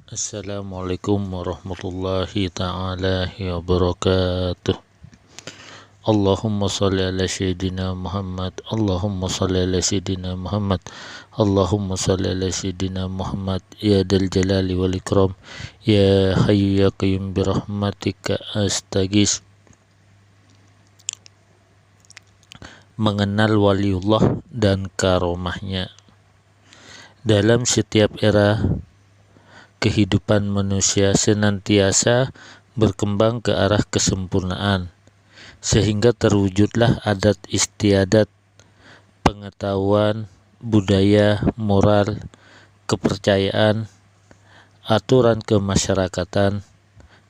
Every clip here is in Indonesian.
Assalamualaikum warahmatullahi ta'ala wabarakatuh. Allahumma salli ala Sayyidina Muhammad. Allahumma salli ala Sayyidina Muhammad. Allahumma salli ala Sayyidina Muhammad. Ya dal jalali wal ikram. Ya hayyu ya qayyum birahmatika astaghis. Mengenal waliullah dan karomahnya. Dalam setiap era kehidupan manusia senantiasa berkembang ke arah kesempurnaan, sehingga terwujudlah adat istiadat, pengetahuan, budaya, moral, kepercayaan, aturan kemasyarakatan,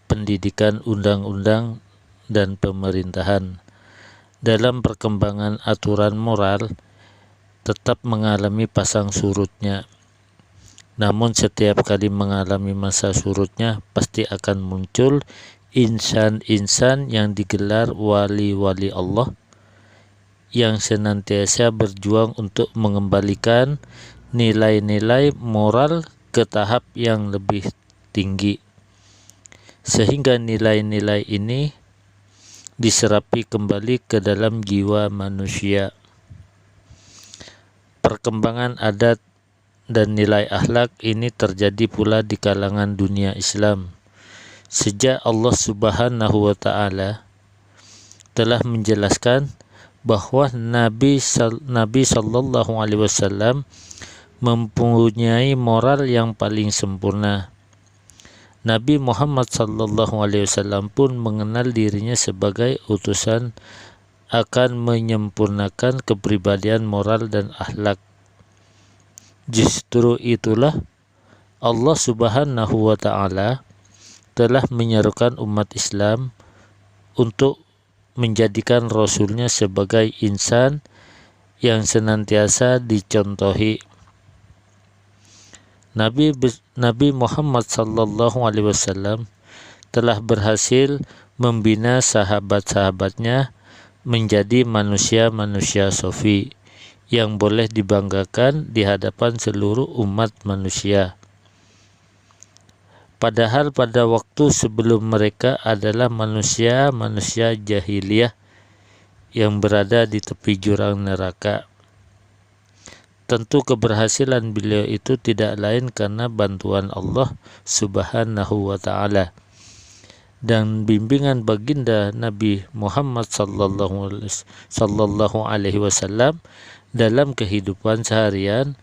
pendidikan, undang-undang, dan pemerintahan. Dalam perkembangan aturan moral tetap mengalami pasang surutnya. Namun setiap kali mengalami masa surutnya pasti akan muncul insan-insan yang digelar wali-wali Allah yang senantiasa berjuang untuk mengembalikan nilai-nilai moral ke tahap yang lebih tinggi, sehingga nilai-nilai ini diserapi kembali ke dalam jiwa manusia. Perkembangan adat dan nilai akhlak ini terjadi pula di kalangan dunia Islam. Sejak Allah Subhanahu wa Ta'ala telah menjelaskan bahwa Nabi Sallallahu Alaihi Wasallam mempunyai moral yang paling sempurna. Nabi Muhammad Sallallahu Alaihi Wasallam pun mengenal dirinya sebagai utusan akan menyempurnakan kepribadian moral dan akhlak. Justru itulah Allah Subhanahu wa Ta'ala telah menyerukan umat Islam untuk menjadikan Rasulnya sebagai insan yang senantiasa dicontohi. Nabi Muhammad Sallallahu Alaihi Wasallam telah berhasil membina sahabat-sahabatnya menjadi manusia-manusia sofi yang boleh dibanggakan di hadapan seluruh umat manusia. Padahal pada waktu sebelum mereka adalah manusia-manusia jahiliyah yang berada di tepi jurang neraka. Tentu keberhasilan beliau itu tidak lain karena bantuan Allah Subhanahu wa Ta'ala dan bimbingan baginda Nabi Muhammad Sallallahu Alaihi Wasallam dalam kehidupan seharian.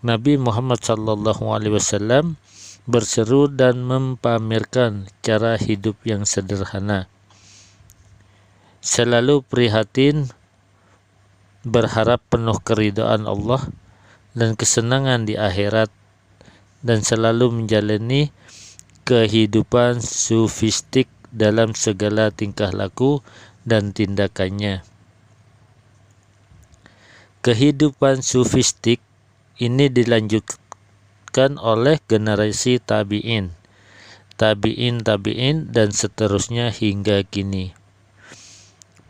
Nabi Muhammad Sallallahu Alaihi Wasallam berseru dan mempamerkan cara hidup yang sederhana, selalu prihatin, berharap penuh keridhaan Allah dan kesenangan di akhirat, dan selalu menjalani kehidupan sufistik dalam segala tingkah laku dan tindakannya. Kehidupan sufistik ini dilanjutkan oleh generasi tabi'in, dan seterusnya hingga kini.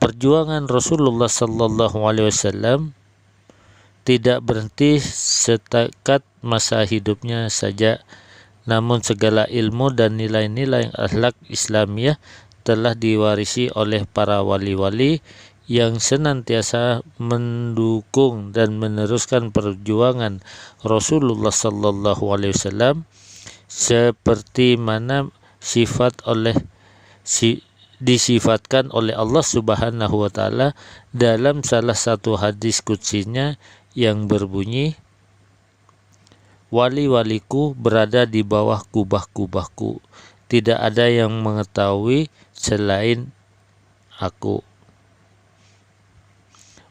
Perjuangan Rasulullah Sallallahu Alaihi Wasallam tidak berhenti setakat masa hidupnya saja, namun segala ilmu dan nilai-nilai akhlak Islamiyah telah diwarisi oleh para wali-wali yang senantiasa mendukung dan meneruskan perjuangan Rasulullah Sallallahu Alaihi Wasallam, seperti mana disifatkan oleh Allah Subhanahu wa Ta'ala dalam salah satu hadis qudsinya yang berbunyi, "Wali-waliku berada di bawah kubah-kubahku, tidak ada yang mengetahui selain aku."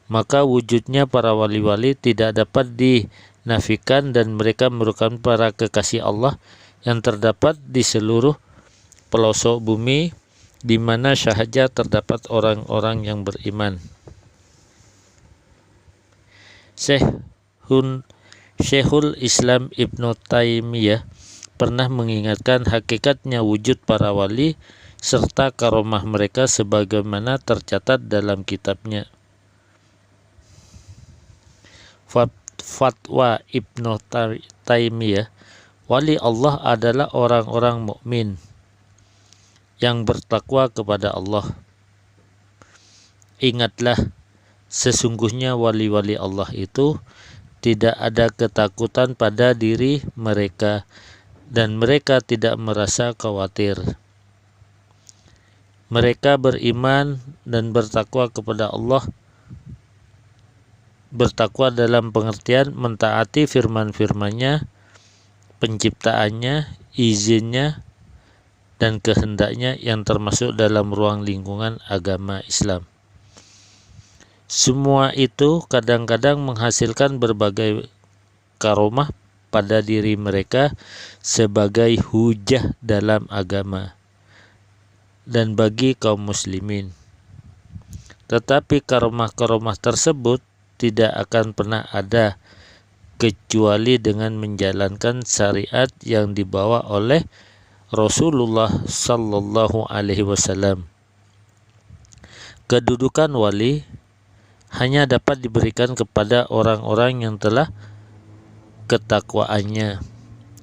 Maka wujudnya para wali-wali tidak dapat dinafikan dan mereka merupakan para kekasih Allah yang terdapat di seluruh pelosok bumi, di mana sahaja terdapat orang-orang yang beriman. Syekhul Islam Ibnu Taimiyah pernah mengingatkan hakikatnya wujud para wali serta karomah mereka sebagaimana tercatat dalam kitabnya Fatwa Ibnu Taimiyah Wali Allah adalah orang-orang mukmin yang bertakwa kepada Allah. Ingatlah, sesungguhnya wali-wali Allah itu tidak ada ketakutan pada diri mereka dan mereka tidak merasa khawatir. Mereka beriman dan bertakwa kepada Allah. Bertakwa dalam pengertian mentaati firman-firman-Nya, penciptaannya, izinnya, dan kehendaknya yang termasuk dalam ruang lingkungan agama Islam. Semua itu kadang-kadang menghasilkan berbagai karomah pada diri mereka sebagai hujah dalam agama dan bagi kaum muslimin. Tetapi karomah-karomah tersebut tidak akan pernah ada kecuali dengan menjalankan syariat yang dibawa oleh Rasulullah sallallahu alaihi wasallam. Kedudukan wali hanya dapat diberikan kepada orang-orang yang telah ketakwaannya.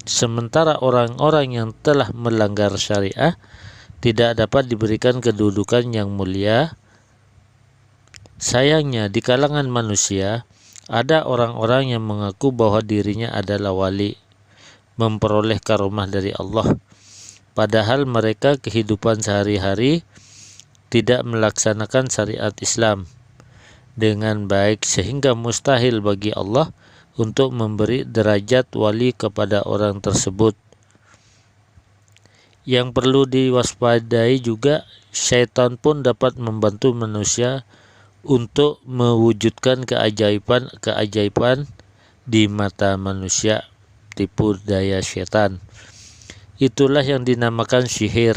Sementara orang-orang yang telah melanggar syariah tidak dapat diberikan kedudukan yang mulia. Sayangnya di kalangan manusia ada orang-orang yang mengaku bahwa dirinya adalah wali, memperoleh karomah dari Allah, padahal mereka kehidupan sehari-hari tidak melaksanakan syariat Islam dengan baik, sehingga mustahil bagi Allah untuk memberi derajat wali kepada orang tersebut. Yang perlu diwaspadai juga, syaitan pun dapat membantu manusia untuk mewujudkan keajaiban di mata manusia. Tipu daya syaitan, itulah yang dinamakan sihir.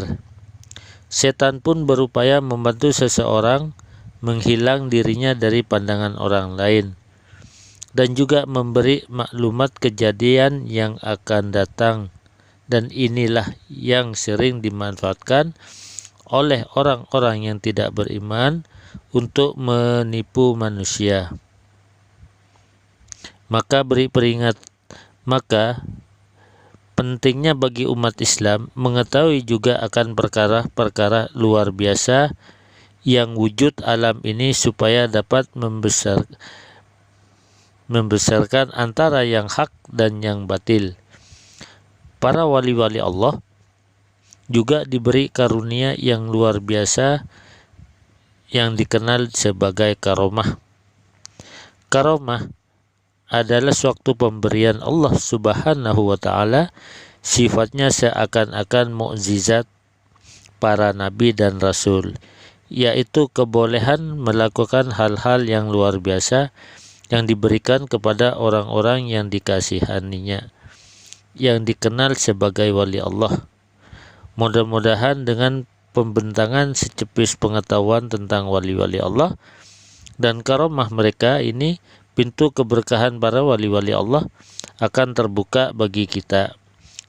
Setan pun berupaya membantu seseorang menghilang dirinya dari pandangan orang lain dan juga memberi maklumat kejadian yang akan datang, dan inilah yang sering dimanfaatkan oleh orang-orang yang tidak beriman untuk menipu manusia. Maka pentingnya bagi umat Islam mengetahui juga akan perkara-perkara luar biasa yang wujud alam ini supaya dapat membesarkan antara yang hak dan yang batil. Para wali-wali Allah juga diberi karunia yang luar biasa yang dikenal sebagai karomah. Karomah adalah suatu pemberian Allah Subhanahu wa taala, sifatnya seakan-akan mukjizat para nabi dan rasul, yaitu kebolehan melakukan hal-hal yang luar biasa yang diberikan kepada orang-orang yang dikasihaninya, yang dikenal sebagai wali Allah. Mudah-mudahan dengan pembentangan secepis pengetahuan tentang wali-wali Allah dan karomah mereka ini, pintu keberkahan para wali-wali Allah akan terbuka bagi kita,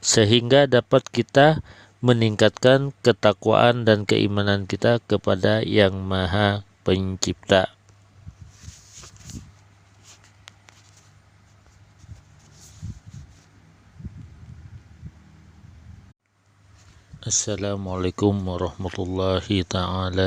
sehingga dapat kita meningkatkan ketakwaan dan keimanan kita kepada Yang Maha Pencipta. Assalamualaikum warahmatullahi ta'ala